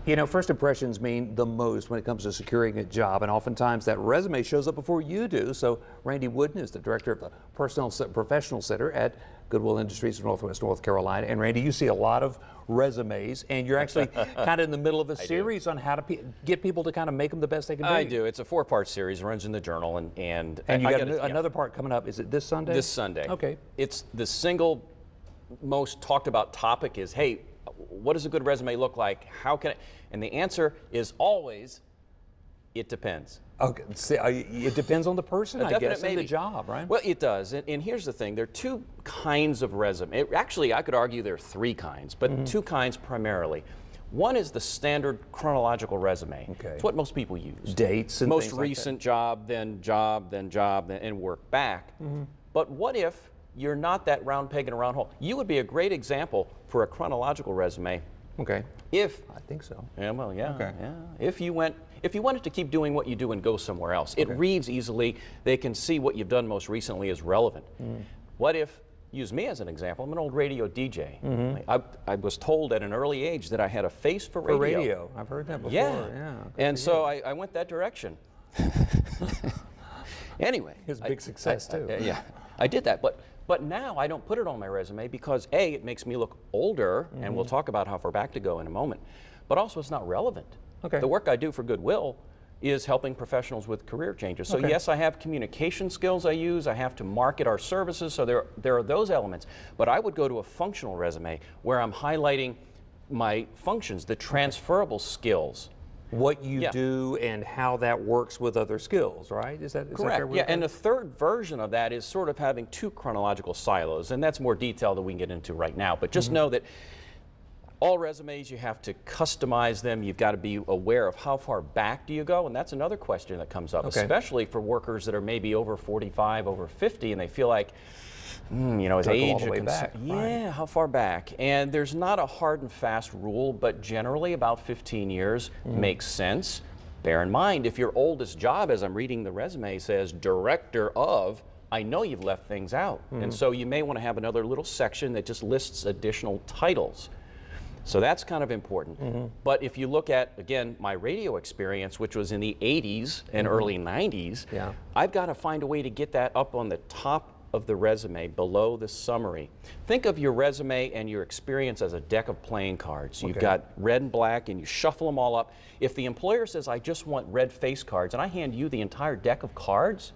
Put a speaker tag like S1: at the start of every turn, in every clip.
S1: You know, first impressions mean the most when it comes to securing a job, and oftentimes that resume shows up before you do. So Randy Wooden is the director of the Professional Center at Goodwill Industries of Northwest North Carolina. And Randy, you see a lot of resumes, and you're actually kind of in the middle of a series on how to get people to kind of make them the best they can be.
S2: I do. It's a 4-part series. It runs in the Journal, and
S1: you got another part coming up. Is it this Sunday?
S2: This Sunday.
S1: Okay.
S2: It's the single most talked about topic is, hey, what does a good resume look like? How can it? And the answer is always, it depends.
S1: Okay, it depends on the person, I guess, and the job, right?
S2: Well, it does. And here's the thing. There are two kinds of resume. Actually, I could argue there are 3 kinds, but 2 kinds primarily. One is the standard chronological resume.
S1: Okay.
S2: It's what most people use.
S1: Dates and
S2: most
S1: things like
S2: recent job, then job, then job, and work back. But what if you're not that round peg in a round hole? You would be a great example for a chronological resume.
S1: Okay.
S2: If
S1: I think so.
S2: Yeah, well, yeah.
S1: Okay.
S2: Yeah. If you wanted to keep doing what you do and go somewhere else, it reads easily. They can see what you've done most recently is relevant. What if, use me as an example, I'm an old radio DJ. I was told at an early age that I had a face for radio.
S1: For radio, I've heard that before.
S2: Yeah. And so I went that direction. Anyway.
S1: It was a big success too.
S2: Yeah, I did that. But now I don't put it on my resume because A, it makes me look older, and we'll talk about how far back to go in a moment, but also it's not relevant.
S1: Okay.
S2: The work I do for Goodwill is helping professionals with career changes. So yes, I have communication skills I use, I have to market our services, so there are those elements, but I would go to a functional resume where I'm highlighting my functions, the transferable skills.
S1: What you do and how that works with other skills, right? Is that
S2: correct? Yeah, and the third version of that is sort of having 2 chronological silos, and that's more detail that we can get into right now. But just know that all resumes, you have to customize them. You've got to be aware of how far back do you go, and that's another question that comes up, especially for workers that are maybe over 45, over 50, and they feel like, you know, is age
S1: all the way back.
S2: Yeah,
S1: right.
S2: how far back? And there's not a hard and fast rule, but generally about 15 years makes sense. Bear in mind, if your oldest job, as I'm reading the resume, says director of, I know you've left things out. And so you may want to have another little section that just lists additional titles. So that's kind of important. But if you look at, again, my radio experience, which was in the 80s and early 90s, I've got to find a way to get that up on the top of the resume below the summary. Think of your resume and your experience as a deck of playing cards. You've got red and black and you shuffle them all up. If the employer says, I just want red face cards, and I hand you the entire deck of cards,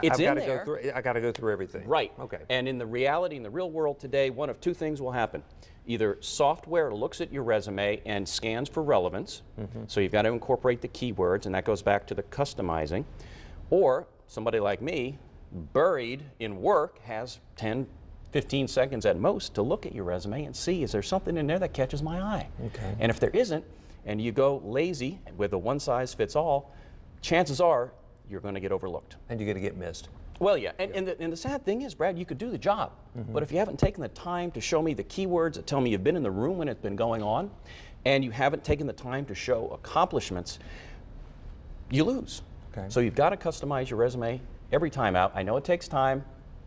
S2: it's in there.
S1: I got to go through everything.
S2: Right.
S1: Okay.
S2: And in the reality, in the real world today, one of 2 things will happen. Either software looks at your resume and scans for relevance, so you've got to incorporate the keywords, and that goes back to the customizing, or somebody like me, buried in work, has 10, 15 seconds at most to look at your resume and see, is there something in there that catches my eye?
S1: Okay.
S2: And if there isn't, and you go lazy with a one-size-fits-all, chances are you're going to get overlooked.
S1: And you're going to get missed.
S2: Well, yeah, and the sad thing is, Brad, you could do the job, but if you haven't taken the time to show me the keywords that tell me you've been in the room when it's been going on, and you haven't taken the time to show accomplishments, you lose.
S1: Okay.
S2: So you've got to customize your resume every time out. I know it takes time,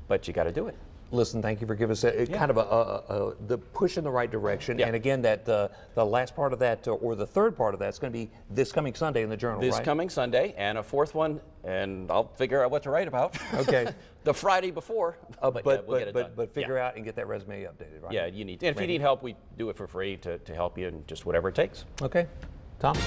S2: but you got to do it.
S1: Listen, thank you for giving us kind of the push in the right direction. And again, that the last part of that, or the third part of that, is going to be this coming Sunday in the Journal,
S2: This
S1: right?
S2: coming Sunday, and a 4th one, and I'll figure out what to write about.
S1: Okay.
S2: The Friday before. But we'll get it done.
S1: But figure out and get that resume updated, right?
S2: Yeah, you need to. And if you need help, we do it for free to help you, and just whatever it takes.
S1: Okay. Tom?